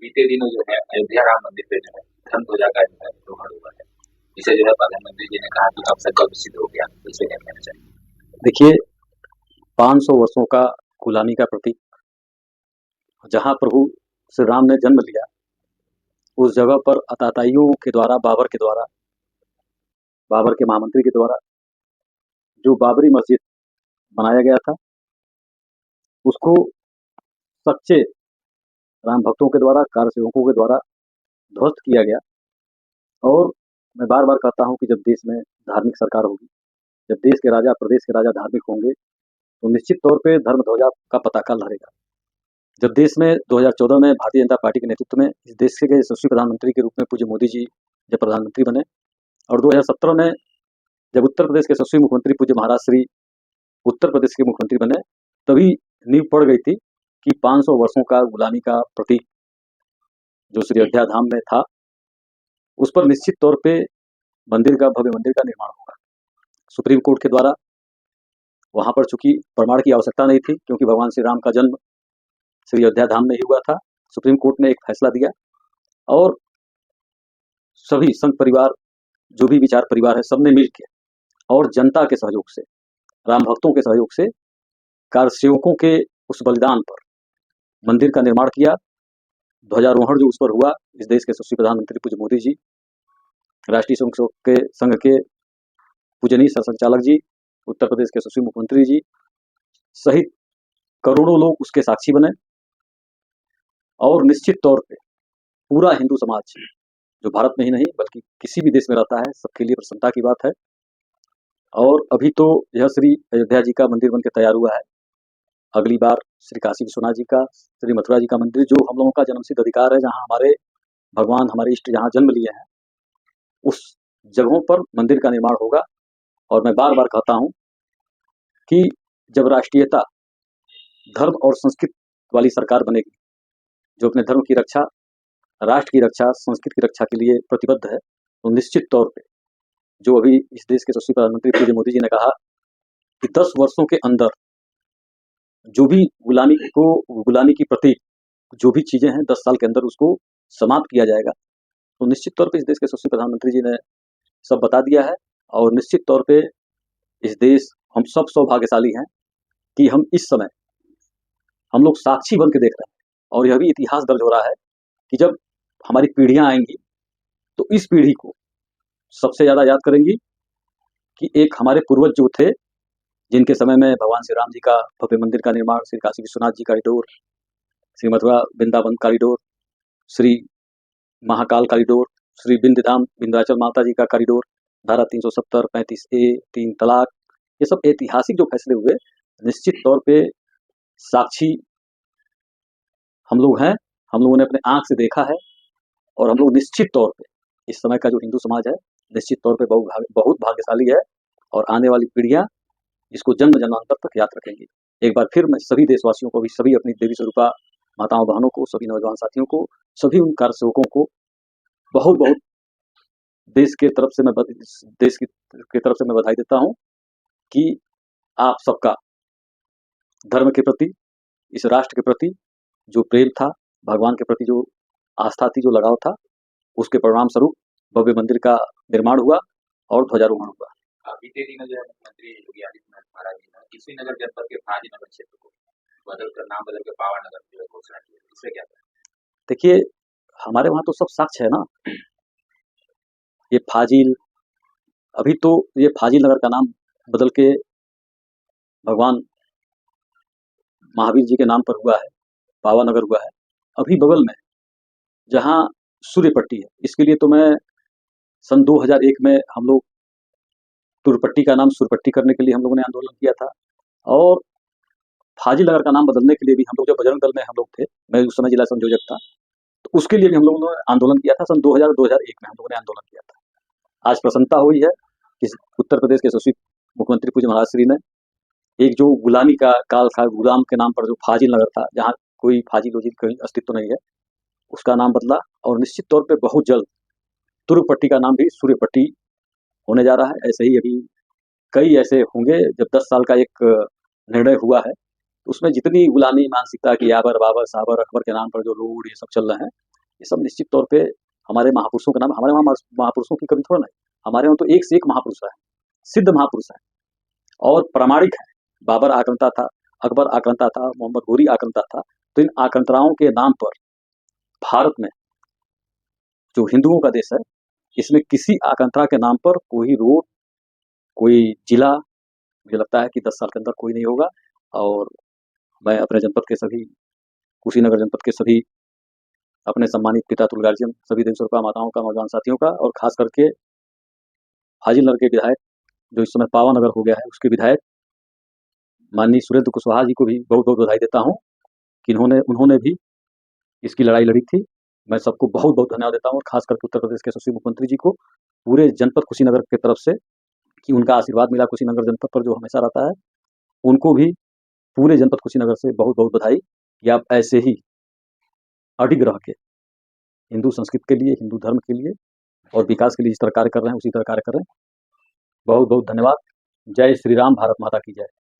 बीते दिनों जो है अयोध्या राम मंदिर पे जो है धर्म ध्वजा का जो है रोहण हुआ है, जिसे जो है प्रधानमंत्री जी ने कहा कि अब संकल्प सिद्ध हो गया। इसे क्या कहना चाहिए? देखिए, 500 वर्षों का गुलामी का प्रतीक, जहाँ प्रभु श्री राम ने जन्म लिया, उस जगह पर अताताइयों के द्वारा, बाबर के महामंत्री के द्वारा जो बाबरी मस्जिद बनाया गया था, उसको सच्चे राम भक्तों के द्वारा, कार सेवकों के द्वारा ध्वस्त किया गया। और मैं बार बार कहता हूँ कि जब देश में धार्मिक सरकार होगी, जब देश के राजा, प्रदेश के राजा धार्मिक होंगे, तो निश्चित तौर पे धर्म ध्वजा का पताका लहरेगा। जब देश में 2014 में भारतीय जनता पार्टी के नेतृत्व में इस देश के यशस्वी प्रधानमंत्री के रूप में पूज्य मोदी जी जब प्रधानमंत्री बने, और 2017 में जब उत्तर प्रदेश के यशस्वी मुख्यमंत्री पूज्य महाराज श्री उत्तर प्रदेश के मुख्यमंत्री बने, तभी नींव पड़ गई थी कि 500 वर्षों का गुलामी का प्रतीक जो श्री अयोध्या धाम में था, उस पर निश्चित तौर पे भव्य मंदिर का निर्माण होगा। सुप्रीम कोर्ट के द्वारा वहां पर चूंकि प्रमाण की आवश्यकता नहीं थी, क्योंकि भगवान श्री राम का जन्म श्री अयोध्या धाम में ही हुआ था, सुप्रीम कोर्ट ने एक फैसला दिया और सभी संघ परिवार, जो भी विचार परिवार है, सबने मिलकर और जनता के सहयोग से, राम भक्तों के सहयोग से, कार सेवकों के उस बलिदान पर मंदिर का निर्माण किया। ध्वजारोहण जो उस पर हुआ, इस देश के यशस्वी प्रधानमंत्री पूज्य मोदी जी, राष्ट्रीय स्वयंसेवक के संघ के पूजनीय सरसंघचालक जी, उत्तर प्रदेश के यशस्वी मुख्यमंत्री जी सहित करोड़ों लोग उसके साक्षी बने। और निश्चित तौर पे पूरा हिंदू समाज, जो भारत में ही नहीं बल्कि किसी भी देश में रहता है, सबके लिए प्रसन्नता की बात है। और अभी तो यह श्री अयोध्या जी का मंदिर बनकर तैयार हुआ है। अगली बार श्री काशी विश्वनाथ जी का, श्री मथुरा जी का मंदिर, जो हम लोगों का जन्मसिद्ध अधिकार है, जहाँ हमारे भगवान, हमारे इष्ट जहाँ जन्म लिए हैं, उस जगहों पर मंदिर का निर्माण होगा। और मैं बार बार कहता हूँ कि जब राष्ट्रीयता, धर्म और संस्कृति वाली सरकार बनेगी, जो अपने धर्म की रक्षा, राष्ट्र की रक्षा, संस्कृति की रक्षा के लिए प्रतिबद्ध है, तो निश्चित तौर पे जो अभी इस देश के यशस्वी प्रधानमंत्री पूज्य मोदी जी ने कहा कि 10 वर्षों के अंदर जो भी गुलामी की प्रतीक जो भी चीजें हैं, 10 साल के अंदर उसको समाप्त किया जाएगा। तो निश्चित तौर पे इस देश के यशस्वी प्रधानमंत्री जी ने सब बता दिया है। और निश्चित तौर पे इस देश, हम सब सौभाग्यशाली हैं कि हम इस समय हम लोग साक्षी बन के देख रहे हैं। और यह भी इतिहास दर्ज हो रहा है कि जब हमारी पीढ़ियां आएंगी, तो इस पीढ़ी को सबसे ज्यादा याद करेंगी कि एक हमारे पूर्वज जो थे, जिनके समय में भगवान श्री राम जी का भव्य मंदिर का निर्माण, Shri Kashi Vishwanath ji corridor, Shri Mathura Vrindavan corridor, Shri Mahakal corridor, Shri Vindhyadham Vindhyachal माता जी का कॉरिडोर, धारा 370, 35A, 3 तलाक, ये सब ऐतिहासिक जो फैसले हुए, निश्चित तौर पे साक्षी हम लोग हैं। हम लोगों ने अपने आंख से देखा है। और हम लोग निश्चित तौर पे, इस समय का जो हिंदू समाज है, निश्चित तौर पे बहुत भाग्यशाली है। और आने वाली पीढ़ियां इसको जन्म जन्मांतर तक याद रखेंगी। एक बार फिर मैं सभी देशवासियों को भी, सभी अपनी देवी स्वरूपा माताओं बहनों को, सभी नौजवान साथियों को, सभी उन कार सेवकों को बहुत बहुत देश की तरफ से मैं बधाई देता हूं कि आप सबका धर्म के प्रति, इस राष्ट्र के प्रति जो प्रेम था, भगवान के प्रति जो आस्था थी, जो लगाव था, उसके परिणाम स्वरूप भव्य मंदिर का निर्माण हुआ और ध्वजारोहण हुआ। बीते दिनों जो है मुख्यमंत्री योगी आदित्यनाथ महाराज जी ने कुशीनगर जनपद के फाजीनगर क्षेत्र को नाम बदल के पावा नगर की घोषणा की। इससे क्या है? देखिए, हमारे वहां तो सब साक्ष्य है ना। ये फाजिल, अभी तो ये फाजिल नगर का नाम बदल के भगवान महावीर जी के नाम पर हुआ है, पावा नगर हुआ है। अभी बगल में जहाँ सूर्यपट्टी है, इसके लिए तो मैं सन 2001 में हम लोग तुरपट्टी का नाम सूर्यपट्टी करने के लिए हम लोगों ने आंदोलन किया था। और फाजिल नगर का नाम बदलने के लिए भी हम लोग, जब बजरंग दल में हम लोग थे, मैं उस समय जिला संयोजक था, तो उसके लिए भी हम लोगों ने आंदोलन किया था। सन 2001 में हम लोगों ने आंदोलन किया था। आज प्रसन्नता हुई है कि उत्तर प्रदेश के यशस्वी मुख्यमंत्री पूज्य महाराज श्री ने एक जो गुलामी का काल था, गुलाम के नाम पर जो फाजिल नगर था, जहाँ कोई फाजिल वजील कहीं अस्तित्व नहीं है, उसका नाम बदला। और निश्चित तौर पर बहुत जल्द तुर्कपट्टी का नाम भी सूर्यपट्टी होने जा रहा है। ऐसे ही अभी कई ऐसे होंगे। जब 10 साल का एक निर्णय हुआ है, तो उसमें जितनी गुलामी मानसिकता की याबर बाबर साबर अकबर के नाम पर जो रोड ये सब चल रहे हैं, ये सब निश्चित तौर पे हमारे महापुरुषों का नाम। हमारे वहाँ महापुरुषों की कमी थोड़ा नहीं, हमारे वहाँ तो एक से एक महापुरुष है, सिद्ध महापुरुष है और प्रामाणिक है। बाबर आक्रंता था, अकबर आक्रंता था, मोहम्मद घोरी आक्रंता था। तो इन आक्रंताओं के नाम पर भारत में जो हिंदुओं का देश है, इसमें किसी आक्रंता के नाम पर कोई रोड, कोई जिला, मुझे लगता है कि 10 साल के अंदर कोई नहीं होगा। और मैं अपने जनपद के सभी, कुशीनगर जनपद के सभी अपने सम्मानित पिता तुल गार्जियन, सभी देवसरपा माताओं का, नौजवान साथियों का, और खास करके हाजिल नगर के विधायक जो इस समय पावा नगर हो गया है, उसके विधायक माननीय सुरेंद्र कुशवाहा जी को भी बहुत बहुत बधाई देता हूँ कि उन्होंने भी इसकी लड़ाई लड़ी थी। मैं सबको बहुत बहुत धन्यवाद देता हूँ, और खास करके उत्तर प्रदेश के यशस्वी मुख्यमंत्री जी को, पूरे जनपद कुशीनगर की तरफ से, कि उनका आशीर्वाद मिला कुशीनगर जनपद पर जो हमेशा रहता है। उनको भी पूरे जनपद कुशीनगर से बहुत बहुत बधाई कि आप ऐसे ही अडिग रह के हिंदू संस्कृति के लिए, हिंदू धर्म के लिए और विकास के लिए जिस तरह कार्य कर रहे हैं, उसी तरह कार्य कर रहे हैं। बहुत बहुत धन्यवाद। जय श्री राम, भारत माता की जय।